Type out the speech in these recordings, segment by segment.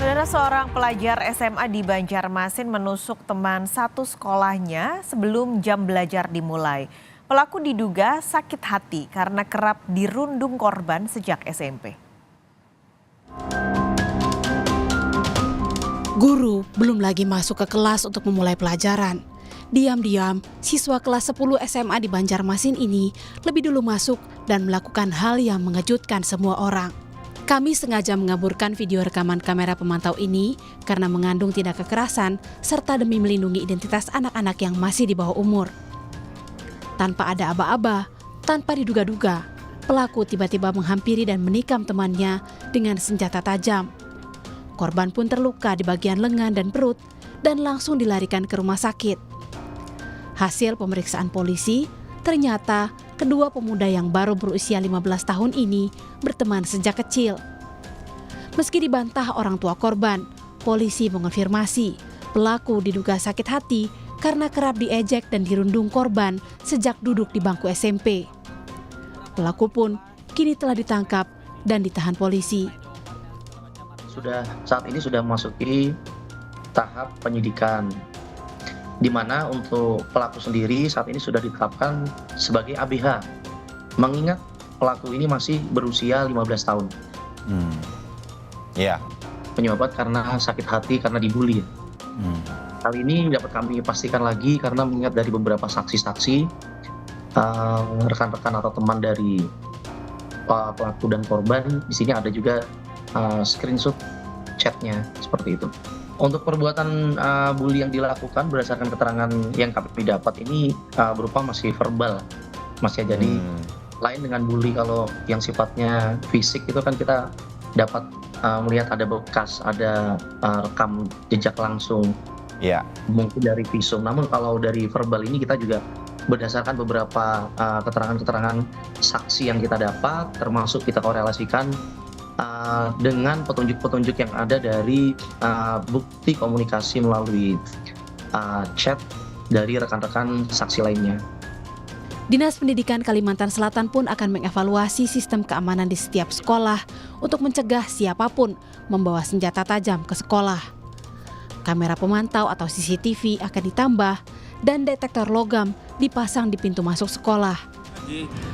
Saudara, seorang pelajar SMA di Banjarmasin menusuk teman satu sekolahnya sebelum jam belajar dimulai. Pelaku diduga sakit hati karena kerap dirundung korban sejak SMP. Guru belum lagi masuk ke kelas untuk memulai pelajaran. Diam-diam, siswa kelas 10 SMA di Banjarmasin ini lebih dulu masuk dan melakukan hal yang mengejutkan semua orang. Kami sengaja mengaburkan video rekaman kamera pemantau ini karena mengandung tindak kekerasan serta demi melindungi identitas anak-anak yang masih di bawah umur. Tanpa ada aba-aba, tanpa diduga-duga, pelaku tiba-tiba menghampiri dan menikam temannya dengan senjata tajam. Korban pun terluka di bagian lengan dan perut dan langsung dilarikan ke rumah sakit. Hasil pemeriksaan polisi, ternyata kedua pemuda yang baru berusia 15 tahun ini berteman sejak kecil. Meski dibantah orang tua korban, polisi mengonfirmasi pelaku diduga sakit hati karena kerap diejek dan dirundung korban sejak duduk di bangku SMP. Pelaku pun kini telah ditangkap dan ditahan polisi. Saat ini sudah memasuki tahap penyidikan, di mana untuk pelaku sendiri saat ini sudah ditetapkan sebagai ABH, mengingat pelaku ini masih berusia 15 tahun. Penyebab karena sakit hati karena dibully. Hal ini dapat kami pastikan lagi karena mengingat dari beberapa saksi-saksi, rekan-rekan atau teman dari pelaku dan korban. Di sini ada juga screenshot chatnya seperti itu. Untuk perbuatan bully yang dilakukan berdasarkan keterangan yang kami dapat ini berupa masih verbal, masih jadi lain dengan bully. Kalau yang sifatnya fisik itu kan kita dapat melihat ada bekas, ada rekam jejak langsung, mungkin dari visum. Namun kalau dari verbal ini kita juga berdasarkan beberapa keterangan-keterangan saksi yang kita dapat, termasuk kita korelasikan dengan petunjuk-petunjuk yang ada dari bukti komunikasi melalui chat dari rekan-rekan saksi lainnya. Dinas Pendidikan Kalimantan Selatan pun akan mengevaluasi sistem keamanan di setiap sekolah untuk mencegah siapapun membawa senjata tajam ke sekolah. Kamera pemantau atau CCTV akan ditambah dan detektor logam dipasang di pintu masuk sekolah.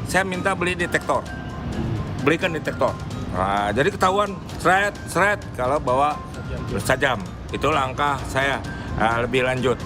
Saya minta belikan detektor. Nah, jadi ketahuan seret kalau bawa sajam. Itu langkah saya lebih lanjut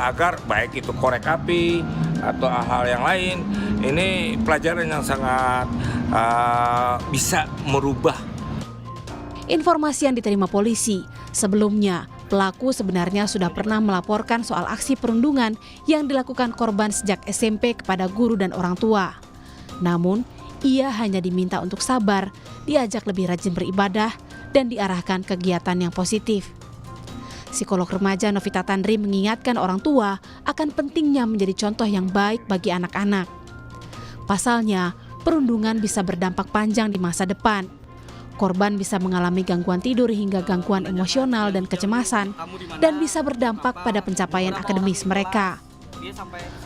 agar baik itu korek api atau hal yang lain. Ini pelajaran yang sangat bisa merubah. Informasi yang diterima polisi, sebelumnya pelaku sebenarnya sudah pernah melaporkan soal aksi perundungan yang dilakukan korban sejak SMP kepada guru dan orang tua. Namun, ia hanya diminta untuk sabar, diajak lebih rajin beribadah, dan diarahkan kegiatan yang positif. Psikolog remaja Novita Tandri mengingatkan orang tua akan pentingnya menjadi contoh yang baik bagi anak-anak. Pasalnya, perundungan bisa berdampak panjang di masa depan. Korban bisa mengalami gangguan tidur hingga gangguan emosional dan kecemasan, dan bisa berdampak pada pencapaian akademis mereka.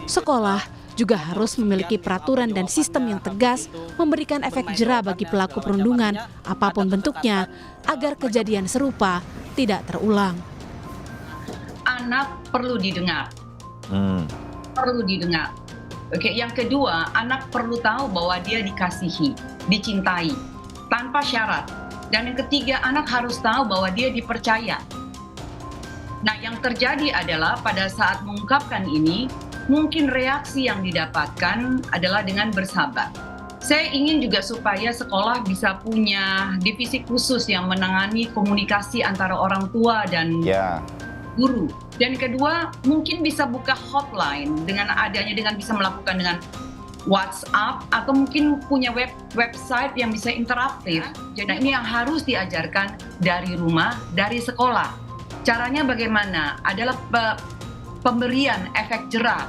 Sekolah juga harus memiliki peraturan dan sistem yang tegas memberikan efek jera bagi pelaku perundungan apapun bentuknya agar kejadian serupa tidak terulang. Anak perlu didengar. Perlu didengar. Oke, yang kedua, anak perlu tahu bahwa dia dikasihi, dicintai tanpa syarat. Dan yang ketiga, anak harus tahu bahwa dia dipercaya. Nah, yang terjadi adalah pada saat mengungkapkan ini, mungkin reaksi yang didapatkan adalah dengan bersabar. Saya ingin juga supaya sekolah bisa punya divisi khusus yang menangani komunikasi antara orang tua dan guru. Dan kedua, mungkin bisa buka hotline dengan bisa melakukan dengan WhatsApp atau mungkin punya website yang bisa interaktif. Jadi ini yang harus diajarkan dari rumah, dari sekolah. Caranya bagaimana? Adalah pemberian efek jera.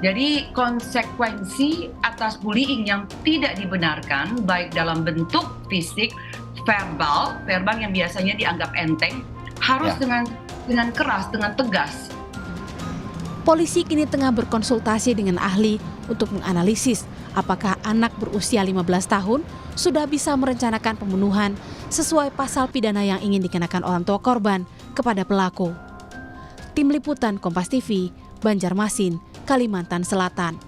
Jadi konsekuensi atas bullying yang tidak dibenarkan baik dalam bentuk fisik, verbal yang biasanya dianggap enteng, harus dengan keras, dengan tegas. Polisi kini tengah berkonsultasi dengan ahli untuk menganalisis apakah anak berusia 15 tahun sudah bisa merencanakan pembunuhan sesuai pasal pidana yang ingin dikenakan orang tua korban kepada pelaku. Tim Liputan Kompas TV, Banjarmasin, Kalimantan Selatan.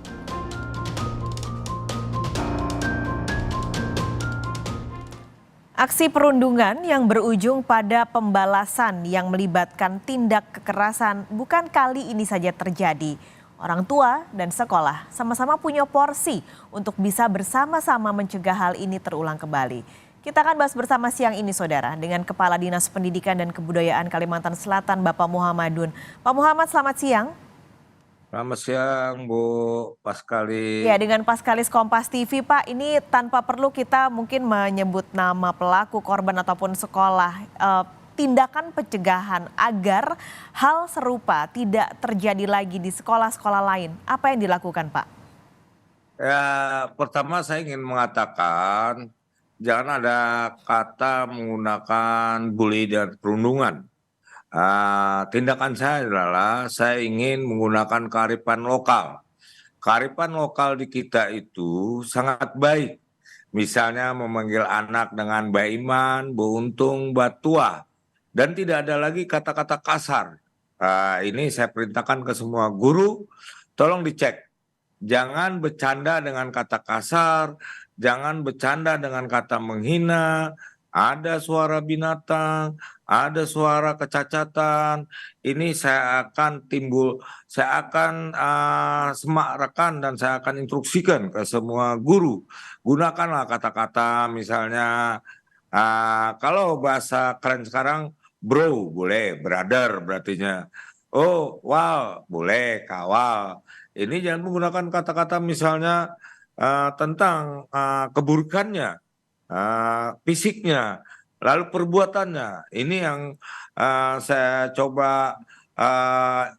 Aksi perundungan yang berujung pada pembalasan yang melibatkan tindak kekerasan bukan kali ini saja terjadi. Orang tua dan sekolah sama-sama punya porsi untuk bisa bersama-sama mencegah hal ini terulang kembali. Kita akan bahas bersama siang ini, Saudara, dengan Kepala Dinas Pendidikan dan Kebudayaan Kalimantan Selatan, Bapak Muhammadun. Pak Muhammad, selamat siang. Selamat siang, Bu Paskali. Ya, dengan Paskalis Kompas TV, Pak, ini tanpa perlu kita mungkin menyebut nama pelaku, korban ataupun sekolah, tindakan pencegahan agar hal serupa tidak terjadi lagi di sekolah-sekolah lain. Apa yang dilakukan, Pak? Ya, pertama saya ingin mengatakan jangan ada kata menggunakan bully dan perundungan. Tindakan saya adalah saya ingin menggunakan kearifan lokal. Kearifan lokal di kita itu sangat baik. Misalnya memanggil anak dengan Mbak Iman, Bu Untung, Mbak Tua. Dan tidak ada lagi kata-kata kasar. Ini saya perintahkan ke semua guru, tolong dicek. Jangan bercanda dengan kata kasar, jangan bercanda dengan kata menghina, ada suara binatang, ada suara kecacatan. Ini saya akan semakkan dan saya akan instruksikan ke semua guru. Gunakanlah kata-kata misalnya, kalau bahasa keren sekarang, bro boleh, brother berartinya. Oh, wow, boleh, kawal. Ini jangan menggunakan kata-kata misalnya tentang keburukannya, fisiknya, lalu perbuatannya. Ini yang saya coba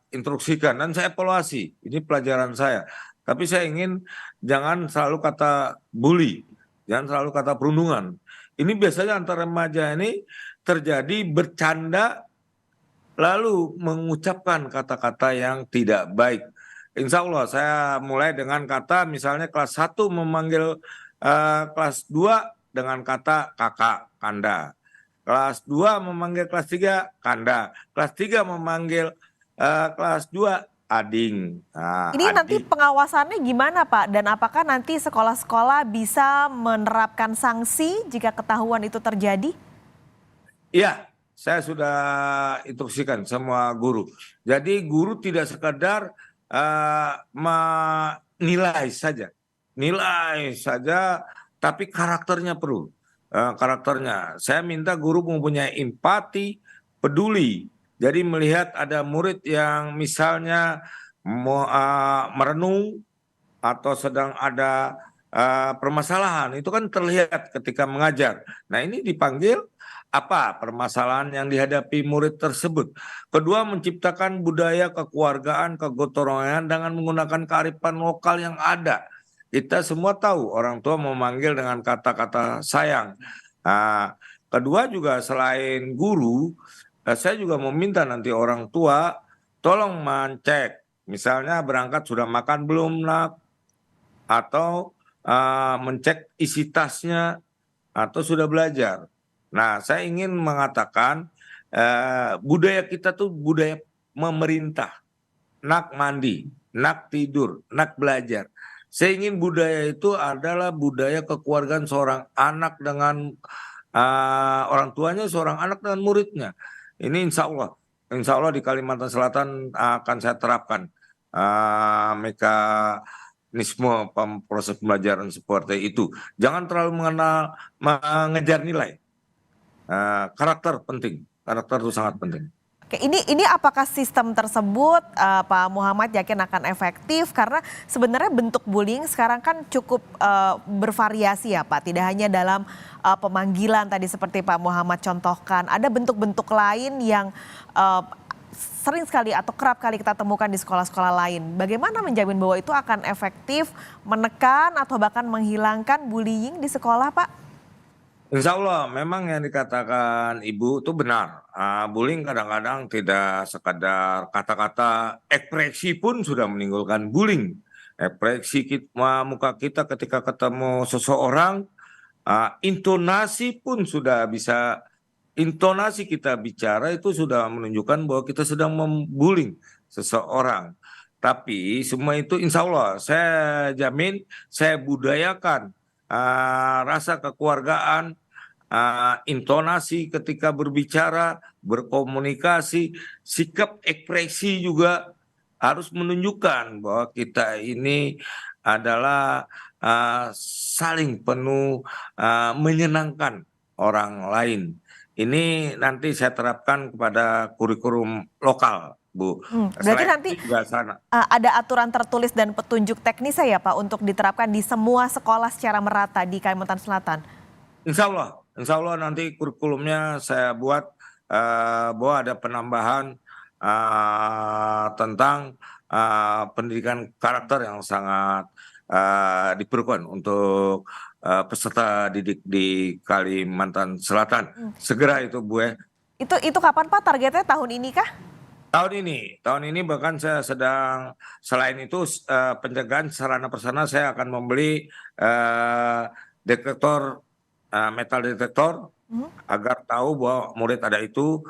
instruksikan dan saya evaluasi. Ini pelajaran saya. Tapi saya ingin jangan selalu kata bully, jangan selalu kata perundungan. Ini biasanya antara remaja ini terjadi bercanda lalu mengucapkan kata-kata yang tidak baik. Insya Allah saya mulai dengan kata misalnya kelas 1 memanggil kelas 2 dengan kata kakak, kanda. Kelas 2 memanggil kelas 3 kanda. Kelas 3 memanggil kelas 2 ading. Ini nanti pengawasannya gimana, Pak? Dan apakah nanti sekolah-sekolah bisa menerapkan sanksi jika ketahuan itu terjadi? Iya, saya sudah instruksikan semua guru. Jadi guru tidak sekedar menilai saja, tapi karakternya perlu. Karakternya, saya minta guru mempunyai empati, peduli. Jadi melihat ada murid yang misalnya merenung atau sedang ada permasalahan, itu kan terlihat ketika mengajar. Nah, ini dipanggil apa permasalahan yang dihadapi murid tersebut. Kedua, menciptakan budaya kekeluargaan, kegotong royongan dengan menggunakan kearifan lokal yang ada. Kita semua tahu orang tua memanggil dengan kata-kata sayang. Kedua juga selain guru, saya juga meminta nanti orang tua tolong mencek. Misalnya berangkat sudah makan belum nak? Atau mencek isi tasnya atau sudah belajar. Nah, saya ingin mengatakan budaya kita tuh budaya memerintah. Nak mandi, nak tidur, nak belajar. Saya ingin budaya itu adalah budaya kekeluargaan seorang anak dengan orang tuanya, seorang anak dengan muridnya. Ini insya Allah di Kalimantan Selatan akan saya terapkan mekanisme proses pembelajaran seperti itu. Jangan terlalu mengejar nilai. Karakter penting, karakter itu sangat penting. Oke, ini apakah sistem tersebut Pak Muhammad yakin akan efektif? Karena sebenarnya bentuk bullying sekarang kan cukup bervariasi ya Pak. Tidak hanya dalam pemanggilan tadi seperti Pak Muhammad contohkan. Ada bentuk-bentuk lain yang sering sekali atau kerap kali kita temukan di sekolah-sekolah lain. Bagaimana menjamin bahwa itu akan efektif menekan atau bahkan menghilangkan bullying di sekolah Pak? Insya Allah memang yang dikatakan Ibu itu benar. Bullying kadang-kadang tidak sekadar kata-kata, ekspresi pun sudah menimbulkan bullying. ekspresi muka kita ketika ketemu seseorang, intonasi pun sudah bisa, intonasi kita bicara itu sudah menunjukkan bahwa kita sedang membullying seseorang. Tapi semua itu insya Allah saya jamin, saya budayakan rasa kekeluargaan, intonasi ketika berbicara, berkomunikasi, sikap ekspresi juga harus menunjukkan bahwa kita ini adalah saling penuh menyenangkan orang lain. Ini nanti saya terapkan kepada kurikulum lokal, Bu. Berarti Selain nanti itu juga sana. ada aturan tertulis dan petunjuk teknis ya Pak untuk diterapkan di semua sekolah secara merata di Kalimantan Selatan? Insya Allah nanti kurikulumnya saya buat bahwa ada penambahan tentang pendidikan karakter yang sangat diperlukan untuk peserta didik di Kalimantan Selatan. Segera itu, Bu. Itu kapan Pak? Targetnya tahun ini kah? Tahun ini bahkan saya sedang, selain itu pencegahan sarana prasarana, saya akan membeli detektor, metal detektor, agar tahu bahwa murid ada itu.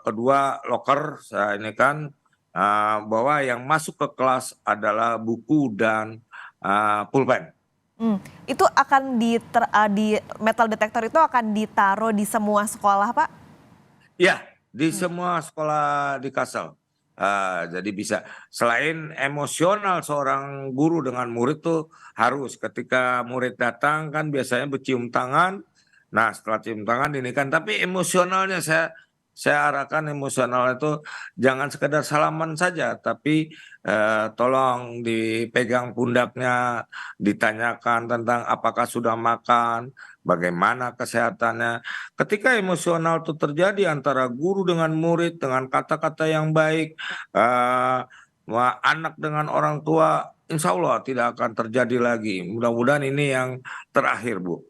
Kedua, loker, saya ini kan bahwa yang masuk ke kelas adalah buku dan pulpen. Itu akan di metal detektor itu akan ditaruh di semua sekolah Pak? Ya, di semua sekolah di Kalsel. Jadi bisa, selain emosional seorang guru dengan murid tuh harus ketika murid datang kan biasanya bercium tangan. Nah setelah cium tangan ini kan, tapi emosionalnya saya arahkan emosional itu jangan sekedar salaman saja, tapi tolong dipegang pundaknya, ditanyakan tentang apakah sudah makan, bagaimana kesehatannya. Ketika emosional itu terjadi antara guru dengan murid dengan kata-kata yang baik, anak dengan orang tua, insya Allah tidak akan terjadi lagi. Mudah-mudahan ini yang terakhir, Bu.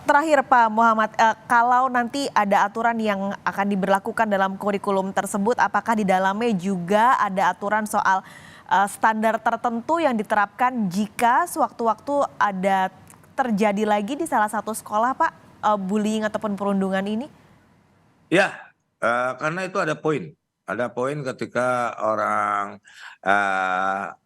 Terakhir Pak Muhammad, kalau nanti ada aturan yang akan diberlakukan dalam kurikulum tersebut, apakah di dalamnya juga ada aturan soal standar tertentu yang diterapkan jika sewaktu-waktu ada terjadi lagi di salah satu sekolah Pak, bullying ataupun perundungan ini? Ya, karena itu ada poin. Ada poin ketika orang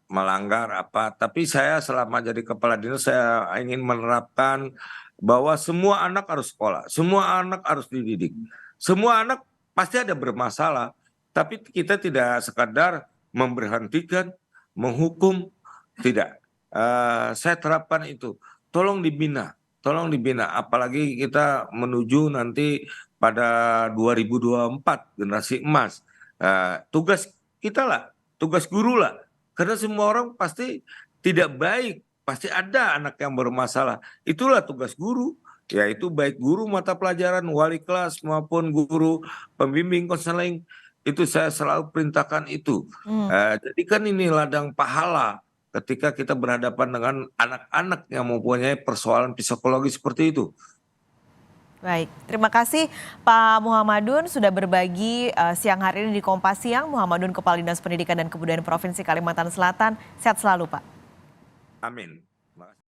melanggar apa. Tapi saya selama jadi kepala dinas, saya ingin menerapkan bahwa semua anak harus sekolah, semua anak harus dididik. Semua anak pasti ada bermasalah, tapi kita tidak sekadar memberhentikan, menghukum, tidak. Saya terapkan itu. Tolong dibina, apalagi kita menuju nanti pada 2024 generasi emas. Tugas kita lah, tugas guru lah, karena semua orang pasti tidak baik, pasti ada anak yang bermasalah. Itulah tugas guru, yaitu baik guru mata pelajaran, wali kelas maupun guru pembimbing konseling. Itu saya selalu perintahkan itu. Jadi kan ini ladang pahala ketika kita berhadapan dengan anak-anak yang mempunyai persoalan psikologi seperti itu. Baik, terima kasih Pak Muhammadun sudah berbagi siang hari ini di Kompas Siang. Muhammadun, Kepala Dinas Pendidikan dan Kebudayaan Provinsi Kalimantan Selatan. Sehat selalu Pak. Amin.